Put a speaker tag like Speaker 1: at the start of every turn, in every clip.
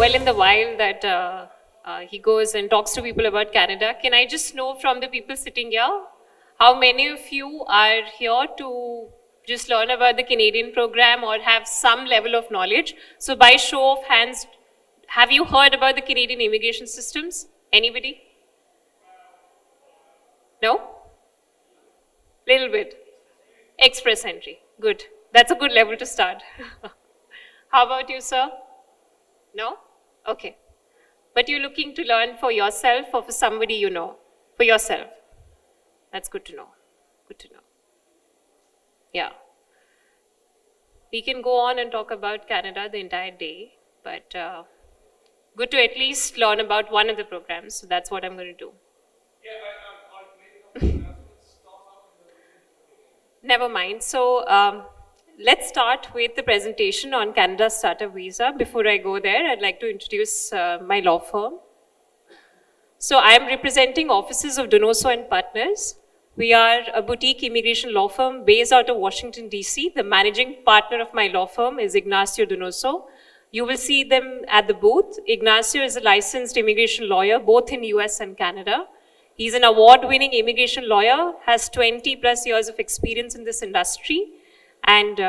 Speaker 1: well in the while that he goes and talks to people about Canada. Can I just know from the people sitting here, how many of you are here to just learn about the Canadian program or have some level of knowledge? So by show of hands, have you heard about the Canadian immigration systems? Anybody? No? Little bit. Express entry. Good. That's a good level to start. How about you, sir? No? Okay. But you're looking to learn for yourself or for somebody you know? For yourself. That's good to know. Good to know. Yeah. We can go on and talk about Canada the entire day, but good to at least learn about one of the programs. So that's what I'm going to do. Never mind. So let's start with the presentation on Canada's starter visa. Before I go there, I'd like to introduce my law firm. So I am representing offices of Donoso and Partners. We are a boutique immigration law firm based out of Washington, D.C. The managing partner of my law firm is Ignacio Donoso. You will see them at the booth. Ignacio is a licensed immigration lawyer, both in US and Canada. He's an award-winning immigration lawyer, has 20 plus years of experience in this industry. And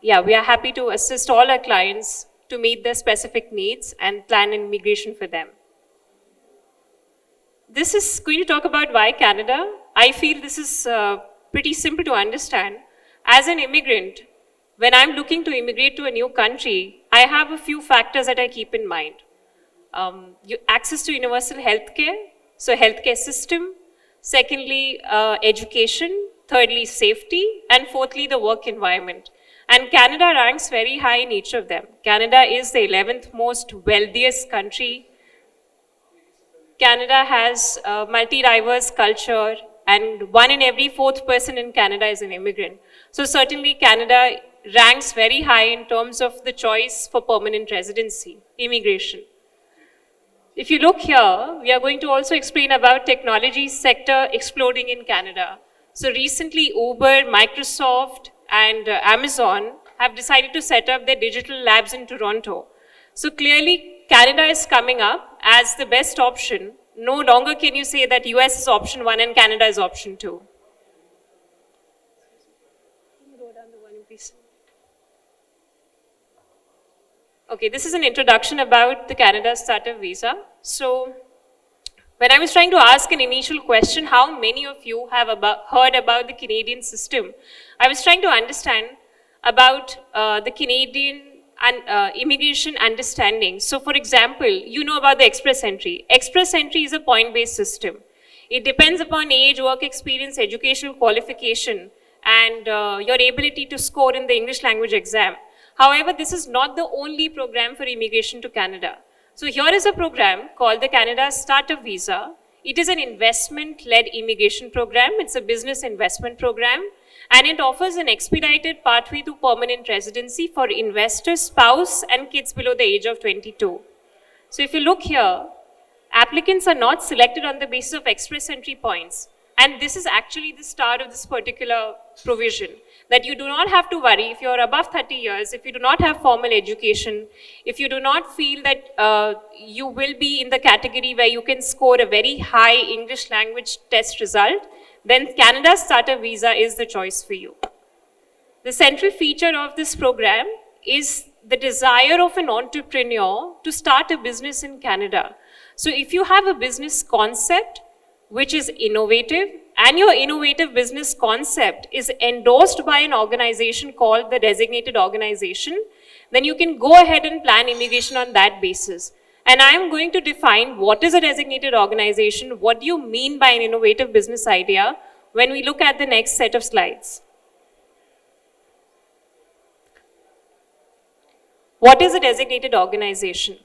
Speaker 1: yeah, we are happy to assist all our clients to meet their specific needs and plan immigration for them. This is going to talk about why Canada. I feel this is pretty simple to understand. As an immigrant, when I'm looking to immigrate to a new country, I have a few factors that I keep in mind. Access to universal healthcare, so healthcare system. Secondly, education. Thirdly, safety. And fourthly, the work environment. And Canada ranks very high in each of them. Canada is the 11th most wealthiest country. Canada has a multi-diverse culture, and 1 in every 4th person in Canada is an immigrant. So certainly Canada ranks very high in terms of the choice for permanent residency, immigration. If you look here, we are going to also explain about technology sector exploding in Canada. So recently Uber, Microsoft, and Amazon have decided to set up their digital labs in Toronto. So clearly Canada is coming up as the best option. No longer can you say that US is option 1 and Canada is option 2. Okay, this is an introduction about the Canada starter visa. So when I was trying to ask an initial question, how many of you have heard about the Canadian system? I was trying to understand about the Canadian and immigration understanding. So for example, you know about the express entry. Express entry is a point-based system. It depends upon age, work experience, educational qualification, and your ability to score in the English language exam. However, this is not the only program for immigration to Canada. So here is a program called the Canada Starter Visa. It is an investment-led immigration program. It's a business investment program. And it offers an expedited pathway to permanent residency for investors, spouse, and kids below the age of 22. So if you look here, applicants are not selected on the basis of express entry points. And this is actually the start of this particular provision, that you do not have to worry if you're above 30 years, if you do not have formal education, if you do not feel that you will be in the category where you can score a very high English language test result, then Canada's starter visa is the choice for you. The central feature of this program is the desire of an entrepreneur to start a business in Canada. So if you have a business concept which is innovative, and your innovative business concept is endorsed by an organization called the designated organization, then you can go ahead and plan immigration on that basis. And I am going to define what is a designated organization, what do you mean by an innovative business idea when we look at the next set of slides. What is a designated organization?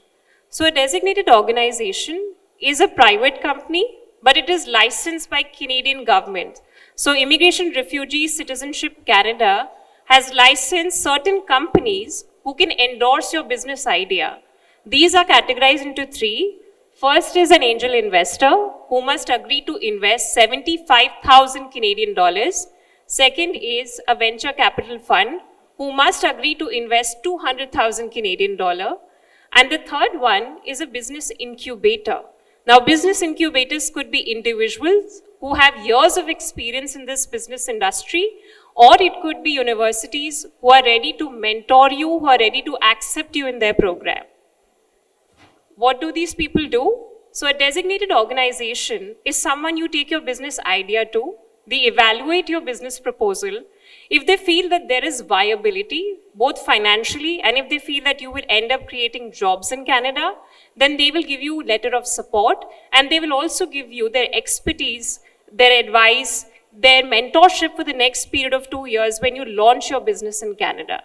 Speaker 1: So a designated organization is a private company, but it is licensed by Canadian government. So Immigration, Refugees, Citizenship Canada has licensed certain companies who can endorse your business idea. These are categorized into 3. First is an angel investor who must agree to invest 75,000 Canadian dollars. Second is a venture capital fund who must agree to invest 200,000 Canadian dollar. And the third one is a business incubator. Now, business incubators could be individuals who have years of experience in this business industry, or it could be universities who are ready to mentor you, who are ready to accept you in their program. What do these people do? So a designated organization is someone you take your business idea to, they evaluate your business proposal. If they feel that there is viability, both financially, and if they feel that you will end up creating jobs in Canada, then they will give you a letter of support, and they will also give you their expertise, their advice, their mentorship for the next period of 2 years when you launch your business in Canada.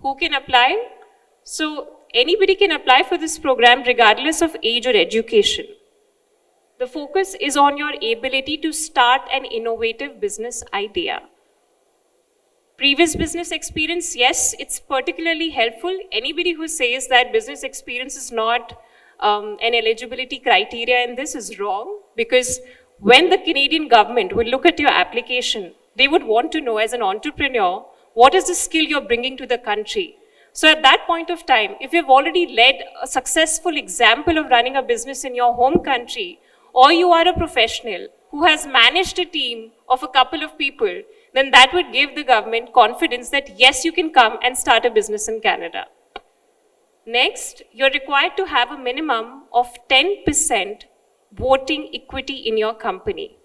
Speaker 1: Who can apply? So anybody can apply for this program regardless of age or education. The focus is on your ability to start an innovative business idea. Previous business experience, yes, it's particularly helpful. Anybody who says that business experience is not an eligibility criteria in this is wrong, because when the Canadian government will look at your application, they would want to know as an entrepreneur, what is the skill you're bringing to the country? So at that point of time, if you've already led a successful example of running a business in your home country, or you are a professional who has managed a team of a couple of people, then that would give the government confidence that yes, you can come and start a business in Canada. Next, you're required to have a minimum of 10% voting equity in your company.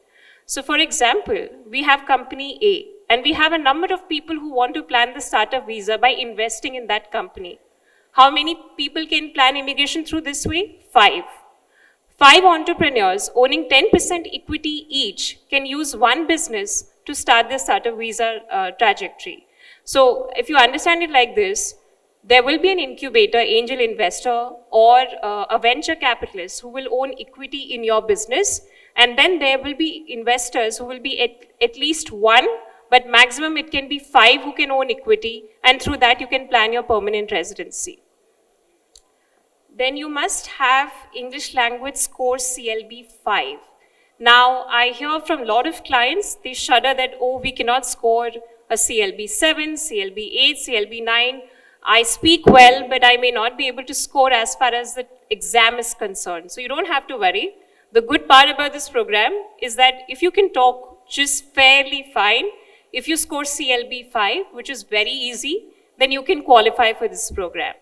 Speaker 1: So for example, we have company A, and we have a number of people who want to plan the startup visa by investing in that company. How many people can plan immigration through this way? 5. 5 entrepreneurs owning 10% equity each can use one business to start their startup visa trajectory. So if you understand it like this, there will be an incubator, angel investor, or a venture capitalist who will own equity in your business, and then there will be investors who will be at least 1, but maximum it can be 5 who can own equity, and through that you can plan your permanent residency. Then you must have English language score CLB 5. Now, I hear from a lot of clients, they shudder that, oh, we cannot score a CLB 7, CLB 8, CLB 9. I speak well, but I may not be able to score as far as the exam is concerned. So you don't have to worry. The good part about this program is that if you can talk just fairly fine, if you score CLB 5, which is very easy, then you can qualify for this program.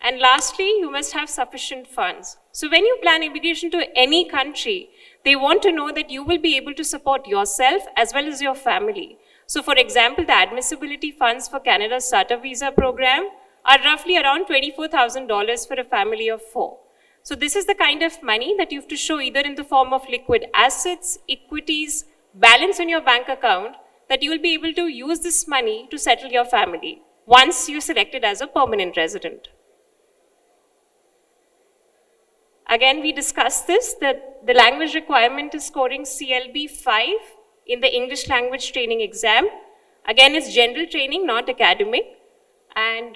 Speaker 1: And lastly, you must have sufficient funds. So when you plan immigration to any country, they want to know that you will be able to support yourself as well as your family. So for example, the admissibility funds for Canada's startup visa program are roughly around $24,000 for a family of 4. So this is the kind of money that you have to show either in the form of liquid assets, equities, balance in your bank account, that you will be able to use this money to settle your family once you're selected as a permanent resident. Again, we discussed this, that the language requirement is scoring CLB 5 in the English language training exam. Again, it's general training, not academic. And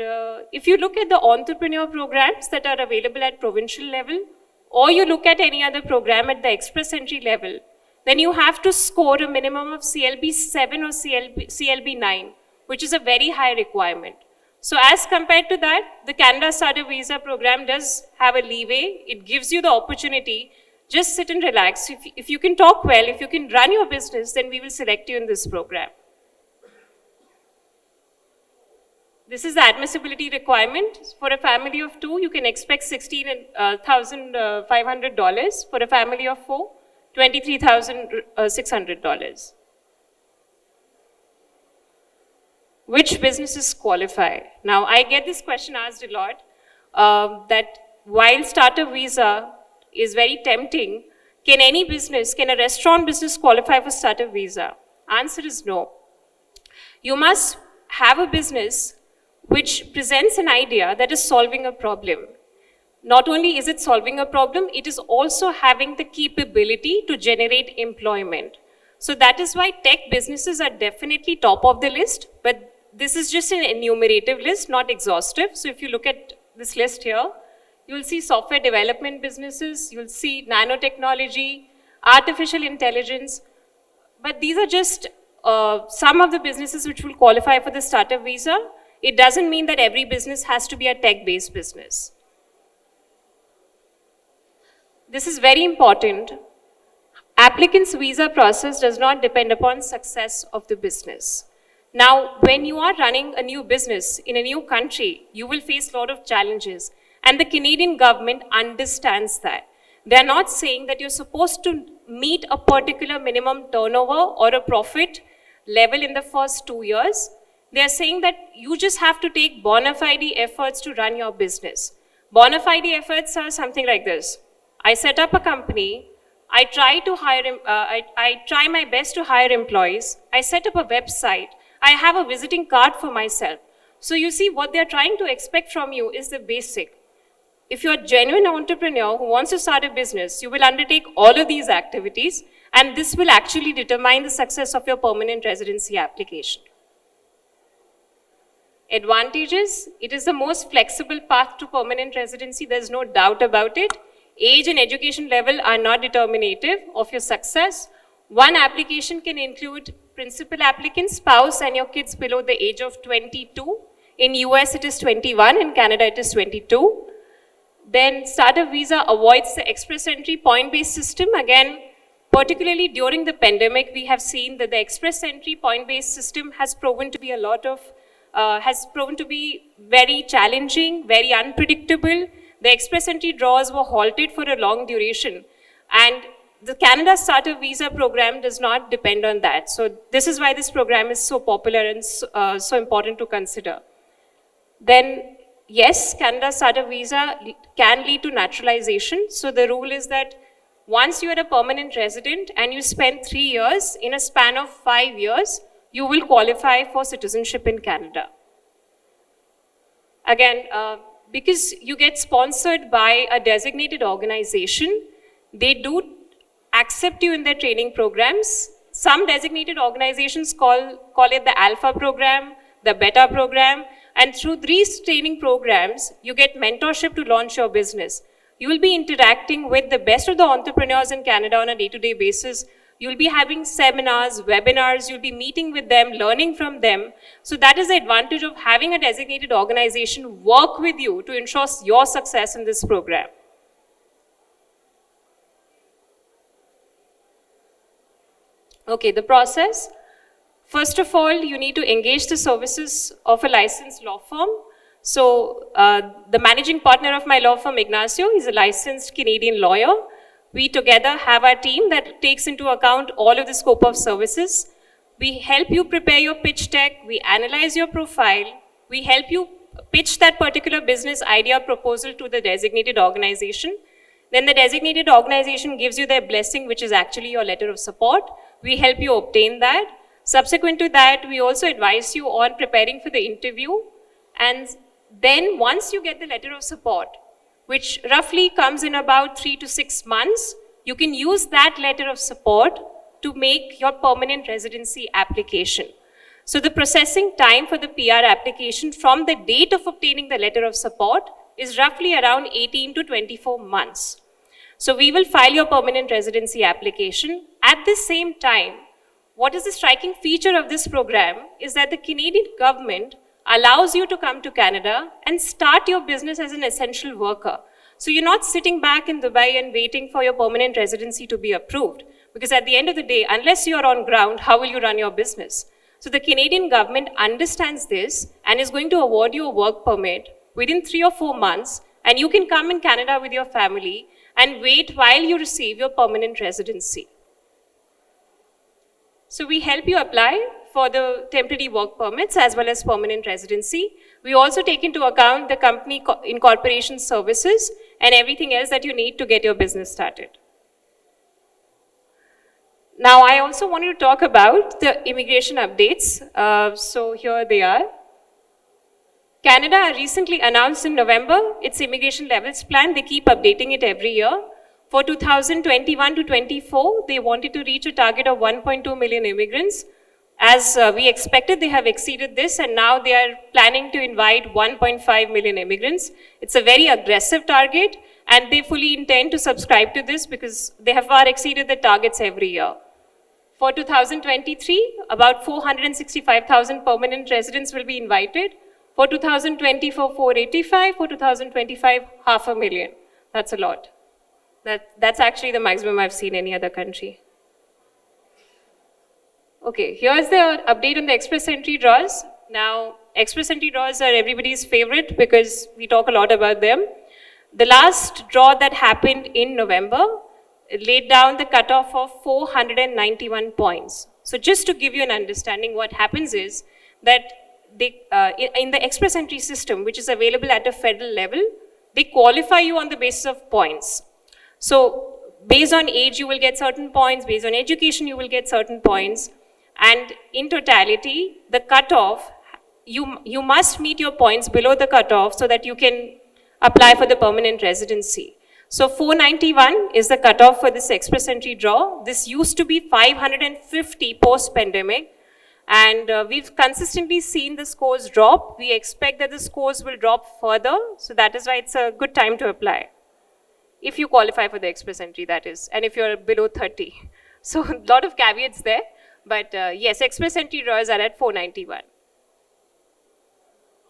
Speaker 1: if you look at the entrepreneur programs that are available at provincial level, or you look at any other program at the express entry level, then you have to score a minimum of CLB 7 or CLB 9, which is a very high requirement. So as compared to that, the Canada Startup Visa program does have a leeway. It gives you the opportunity. Just sit and relax. If you can talk well, if you can run your business, then we will select you in this program. This is the admissibility requirement. For a family of 2, you can expect $16,500. For a family of 4, $23,600. Which businesses qualify? Now, I get this question asked a lot, that while startup visa is very tempting, can a restaurant business qualify for startup visa? Answer is no. You must have a business which presents an idea that is solving a problem. Not only is it solving a problem, it is also having the capability to generate employment. So that is why tech businesses are definitely top of the list, but this is just an enumerative list, not exhaustive. So if you look at this list here, you'll see software development businesses, you'll see nanotechnology, artificial intelligence, but these are just some of the businesses which will qualify for the startup visa. It doesn't mean that every business has to be a tech-based business. This is very important. Applicant's visa process does not depend upon success of the business. Now, when you are running a new business in a new country, you will face a lot of challenges. And the Canadian government understands that. They're not saying that you're supposed to meet a particular minimum turnover or a profit level in the first 2 years. They're saying that you just have to take bona fide efforts to run your business. Bona fide efforts are something like this. I set up a company. I try my best to hire employees. I set up a website. I have a visiting card for myself. So you see, what they're trying to expect from you is the basic. If you're a genuine entrepreneur who wants to start a business, you will undertake all of these activities, and this will actually determine the success of your permanent residency application. Advantages: it is the most flexible path to permanent residency, there's no doubt about it. Age and education level are not determinative of your success. One application can include principal applicant, spouse, and your kids below the age of 22. In US, it is 21. In Canada, it is 22. Then starter visa avoids the express entry point-based system. Again, particularly during the pandemic, we have seen that the express entry point-based system has proven to be very challenging, very unpredictable. The express entry draws were halted for a long duration. And the Canada Starter Visa program does not depend on that. So this is why this program is so popular and so important to consider. Then, yes, Canada Starter Visa can lead to naturalization. So the rule is that once you are a permanent resident and you spend 3 years, in a span of 5 years, you will qualify for citizenship in Canada. Again, because you get sponsored by a designated organization, they do accept you in their training programs. Some designated organizations call it the Alpha program, the Beta program, and through these training programs, you get mentorship to launch your business. You will be interacting with the best of the entrepreneurs in Canada on a day-to-day basis. You'll be having seminars, webinars, you'll be meeting with them, learning from them. So that is the advantage of having a designated organization work with you to ensure your success in this program. Okay, the process. First of all, you need to engage the services of a licensed law firm. So the managing partner of my law firm, Ignacio, is a licensed Canadian lawyer. We together have our team that takes into account all of the scope of services. We help you prepare your pitch deck. We analyze your profile. We help you pitch that particular business idea proposal to the designated organization. Then the designated organization gives you their blessing, which is actually your letter of support. We help you obtain that. Subsequent to that, we also advise you on preparing for the interview. And then once you get the letter of support, which roughly comes in about 3 to 6 months, you can use that letter of support to make your permanent residency application. So the processing time for the PR application from the date of obtaining the letter of support is roughly around 18 to 24 months. So we will file your permanent residency application. At the same time, what is the striking feature of this program is that the Canadian government allows you to come to Canada and start your business as an essential worker. So you're not sitting back in Dubai and waiting for your permanent residency to be approved. Because at the end of the day, unless you're on ground, how will you run your business? So the Canadian government understands this and is going to award you a work permit within 3 or 4 months, and you can come in Canada with your family and wait while you receive your permanent residency. So we help you apply for the temporary work permits as well as permanent residency. We also take into account the company incorporation services and everything else that you need to get your business started. Now, I also wanted to talk about the immigration updates. So here they are. Canada recently announced in November its immigration levels plan. They keep updating it every year. For 2021 to 24, they wanted to reach a target of 1.2 million immigrants. As we expected, they have exceeded this, and now they are planning to invite 1.5 million immigrants. It's a very aggressive target, and they fully intend to subscribe to this because they have far exceeded the targets every year. For 2023, about 465,000 permanent residents will be invited. For 2024, 485. For 2025, 500,000. That's a lot. That's actually the maximum I've seen any other country. Okay, here's the update on the express entry draws. Now, express entry draws are everybody's favorite because we talk a lot about them. The last draw that happened in November laid down the cutoff of 491 points. So just to give you an understanding, what happens is that in the express entry system, which is available at a federal level, they qualify you on the basis of points. So based on age, you will get certain points. Based on education, you will get certain points. And in totality, the cutoff, you must meet your points below the cutoff so that you can apply for the permanent residency. So 491 is the cutoff for this express entry draw. This used to be 550 post-pandemic. And we've consistently seen the scores drop. We expect that the scores will drop further. So that is why it's a good time to apply. If you qualify for the express entry, that is, and if you're below 30. So a lot of caveats there. But yes, express entry draws are at 491.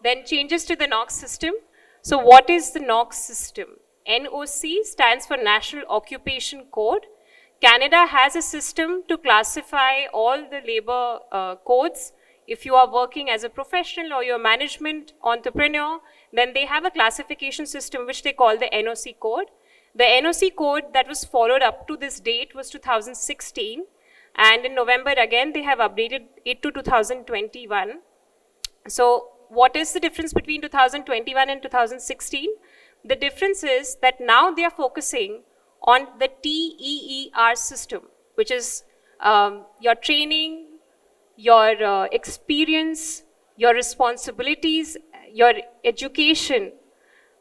Speaker 1: Then changes to the NOC system. So what is the NOC system? NOC stands for National Occupation Code. Canada has a system to classify all the labor codes. If you are working as a professional or you're a management entrepreneur, then they have a classification system which they call the NOC code. The NOC code that was followed up to this date was 2016. And in November again, they have updated it to 2021. So what is the difference between 2021 and 2016? The difference is that now they are focusing on the TEER system, which is your training, your experience, your responsibilities, your education.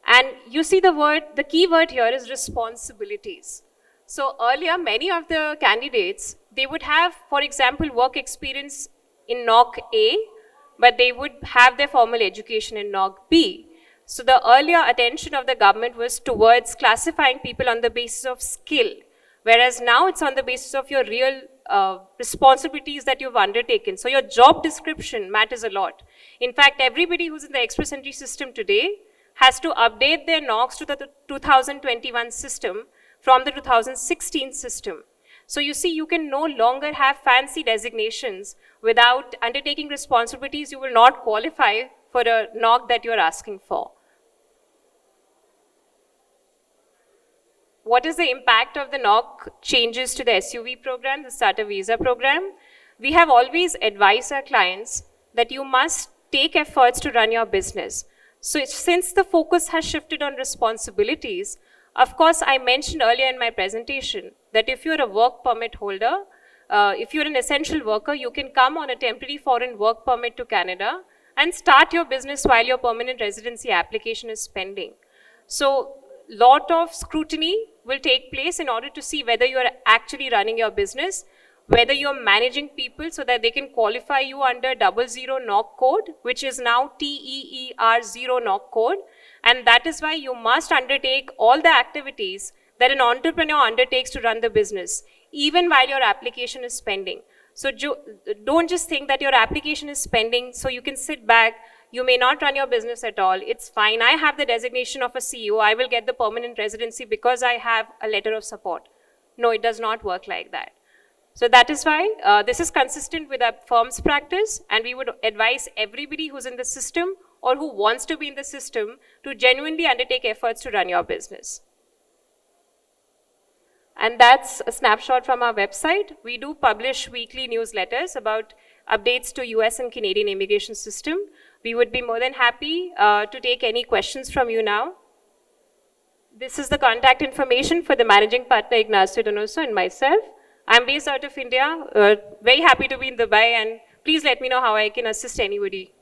Speaker 1: And you see the key word here is responsibilities. So earlier, many of the candidates, they would have, for example, work experience in NOC A, but they would have their formal education in NOC B. So the earlier attention of the government was towards classifying people on the basis of skill, whereas now it's on the basis of your real responsibilities that you've undertaken. So your job description matters a lot. In fact, everybody who's in the express entry system today has to update their NOCs to the 2021 system from the 2016 system. So you see, you can no longer have fancy designations without undertaking responsibilities. You will not qualify for a NOC that you're asking for. What is the impact of the NOC changes to the SUV program, the starter visa program? We have always advised our clients that you must take efforts to run your business. So since the focus has shifted on responsibilities, of course, I mentioned earlier in my presentation that if you're a work permit holder, if you're an essential worker, you can come on a temporary foreign work permit to Canada and start your business while your permanent residency application is pending. So lot of scrutiny will take place in order to see whether you're actually running your business, whether you're managing people so that they can qualify you under 00 NOC code, which is now TEER 0 NOC code. And that is why you must undertake all the activities that an entrepreneur undertakes to run the business, even while your application is pending. So don't just think that your application is pending so you can sit back. You may not run your business at all. It's fine. I have the designation of a CEO. I will get the permanent residency because I have a letter of support. No, it does not work like that. So that is why this is consistent with our firm's practice, and we would advise everybody who's in the system or who wants to be in the system to genuinely undertake efforts to run your business. And that's a snapshot from our website. We do publish weekly newsletters about updates to US and Canadian immigration system. We would be more than happy to take any questions from you now. This is the contact information for the managing partner, Ignacio Donoso, and myself. I'm based out of India, very happy to be in Dubai, and please let me know how I can assist anybody.